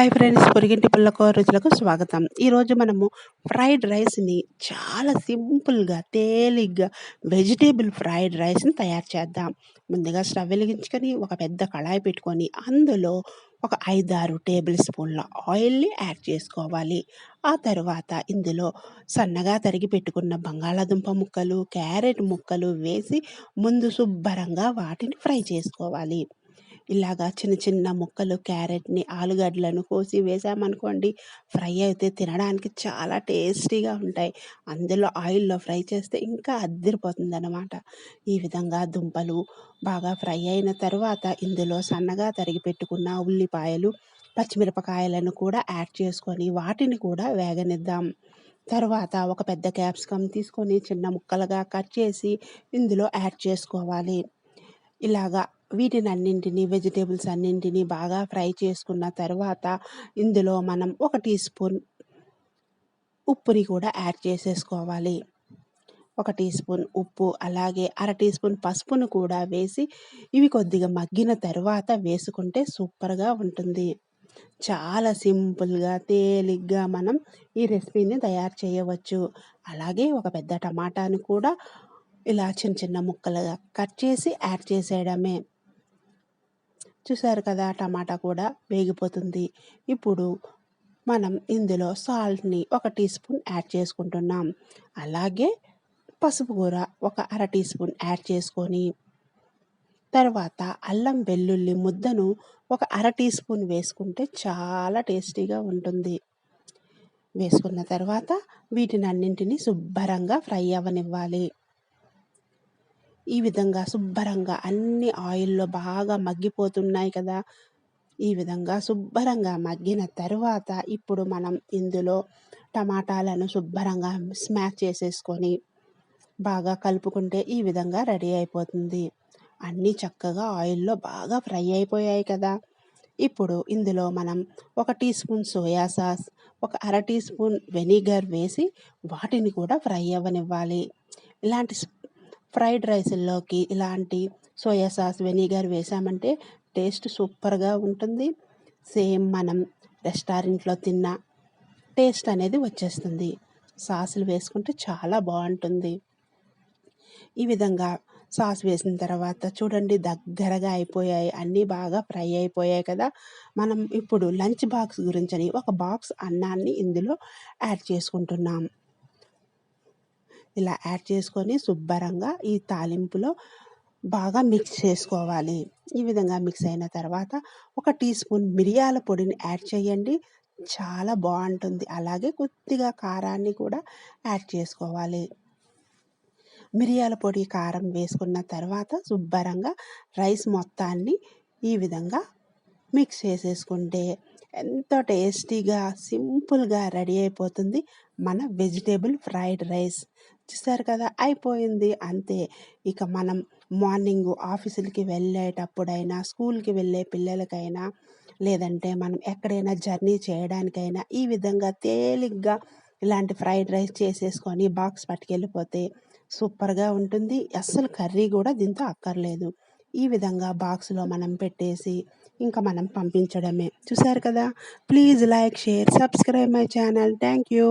Hi friends, పొరిగింటి పుల్లకో రుచులకు స్వాగతం. ఈరోజు మనము ఫ్రైడ్ రైస్ని చాలా సింపుల్గా తేలిగ్గా వెజిటేబుల్ ఫ్రైడ్ రైస్ని తయారు చేద్దాం. ముందుగా స్టవ్ వెలిగించుకొని ఒక పెద్ద కళాయి పెట్టుకొని అందులో ఒక 5-6 టేబుల్ స్పూన్ల ఆయిల్ని యాడ్ చేసుకోవాలి. ఆ తర్వాత ఇందులో సన్నగా తరిగి పెట్టుకున్న బంగాళాదుంప ముక్కలు, క్యారెట్ ముక్కలు వేసి ముందు శుభ్రంగా వాటిని ఫ్రై చేసుకోవాలి. ఇలాగా చిన్న చిన్న ముక్కలు క్యారెట్‌ని, ఆలుగడ్డలను కోసి వేసామనుకోండి, ఫ్రై అయితే తినడానికి చాలా టేస్టీగా ఉంటాయి. అందులో ఆయిల్‌లో ఫ్రై చేస్తే ఇంకా అద్దిరిపోతుందనమాట. ఈ విధంగా దుంపలు బాగా ఫ్రై అయిన తరువాత ఇందులో సన్నగా తరిగి పెట్టుకున్న ఉల్లిపాయలు, పచ్చిమిరపకాయలను కూడా యాడ్ చేసుకొని వాటిని కూడా వేగనిద్దాం. తరువాత ఒక పెద్ద క్యాప్సికమ్ తీసుకొని చిన్న ముక్కలుగా కట్ చేసి ఇందులో యాడ్ చేసుకోవాలి. ఇలాగా వీటినన్నింటిని వెజిటబుల్స్ అన్నింటిని బాగా ఫ్రై చేసుకున్న తర్వాత ఇందులో మనం ఒక టీ స్పూన్ ఉప్పుని కూడా యాడ్ చేసేసుకోవాలి. ఒక టీ స్పూన్ ఉప్పు, అలాగే అర టీ స్పూన్ పసుపును కూడా వేసి ఇవి కొద్దిగా మగ్గిన తర్వాత వేసుకుంటే సూపర్‌గా ఉంటుంది. చాలా సింపుల్‌గా, తేలిగ్గా మనం ఈ రెసిపీని తయారు చేయవచ్చు. అలాగే ఒక పెద్ద టమాటాను కూడా ఇలా చిన్న చిన్న ముక్కలుగా కట్ చేసి యాడ్ చేసేయడమే. చూసారు కదా, టమాటా కూడా వేగిపోతుంది. ఇప్పుడు మనం ఇందులో సాల్ట్‌ని ఒక టీ స్పూన్ యాడ్ చేసుకుంటున్నాం. అలాగే పసుపు కూడా ఒక అర టీ స్పూన్ యాడ్ చేసుకొని, తర్వాత అల్లం వెల్లుల్లి ముద్దను ఒక అర టీ స్పూన్ వేసుకుంటే చాలా టేస్టీగా ఉంటుంది. వేసుకున్న తర్వాత వీటినన్నింటినీ శుభ్రంగా ఫ్రై అవ్వనివ్వాలి. ఈ విధంగా శుభ్రంగా అన్ని ఆయిల్‌లో బాగా మగ్గిపోతున్నాయి కదా! ఈ విధంగా శుభ్రంగా మగ్గిన తరువాత ఇప్పుడు మనం ఇందులో టమాటాలను శుభ్రంగా స్మాష్ చేసేసుకొని బాగా కలుపుకుంటే ఈ విధంగా రెడీ అయిపోతుంది. అన్నీ చక్కగా ఆయిల్‌లో బాగా ఫ్రై అయిపోయాయి కదా! ఇప్పుడు ఇందులో మనం ఒక టీ స్పూన్ సోయా సాస్, ఒక అర టీ స్పూన్ వెనిగర్ వేసి వాటిని కూడా ఫ్రై అవ్వనివ్వాలి. ఇలాంటి ఫ్రైడ్ రైసుల్లోకి ఇలాంటి సోయా సాస్, వెనిగర్ వేసామంటే టేస్ట్ సూపర్‌గా ఉంటుంది. సేమ్ మనం రెస్టారెంట్‌లో తిన్న టేస్ట్ అనేది వచ్చేస్తుంది. సాసులు వేసుకుంటే చాలా బావుంటుంది. ఈ విధంగా సాస్ వేసిన తర్వాత చూడండి, దగ్గరగా అయిపోయాయి. అన్నీ బాగా ఫ్రై అయిపోయాయి కదా! మనం ఇప్పుడు లంచ్ బాక్స్ గురించని ఒక బాక్స్ అన్నాన్ని ఇందులో యాడ్ చేసుకుంటున్నాం. ఇలా యాడ్ చేసుకొని శుభ్రంగా ఈ తాలింపులో బాగా మిక్స్ చేసుకోవాలి. ఈ విధంగా మిక్స్ అయిన తర్వాత ఒక టీ స్పూన్ మిరియాల పొడిని యాడ్ చేయండి. చాలా బావుంటుంది. అలాగే కొద్దిగా కారాన్ని కూడా యాడ్ చేసుకోవాలి. మిరియాల పొడి, కారం వేసుకున్న తర్వాత శుభ్రంగా రైస్ మొత్తాన్ని ఈ విధంగా మిక్స్ చేసేసుకుంటే ఎంతో టేస్టీగా, సింపుల్‌గా రెడీ అయిపోతుంది మన వెజిటేబుల్ ఫ్రైడ్ రైస్. చూసారు కదా, అయిపోయింది అంతే. ఇక మనం మార్నింగు ఆఫీసులకి వెళ్ళేటప్పుడైనా, స్కూల్‌కి వెళ్ళే పిల్లలకైనా, లేదంటే మనం ఎక్కడైనా జర్నీ చేయడానికైనా ఈ విధంగా తేలిగ్గా ఇలాంటి ఫ్రైడ్ రైస్ చేసేసుకొని బాక్స్ పట్టుకెళ్ళిపోతే సూపర్‌గా ఉంటుంది. అస్సలు కర్రీ కూడా దీంతో అక్కర్లేదు. ఈ విధంగా బాక్స్‌లో మనం పెట్టేసి ఇంకా మనం పంపించడమే. చూసారు కదా! Please like, share, subscribe my channel. Thank you.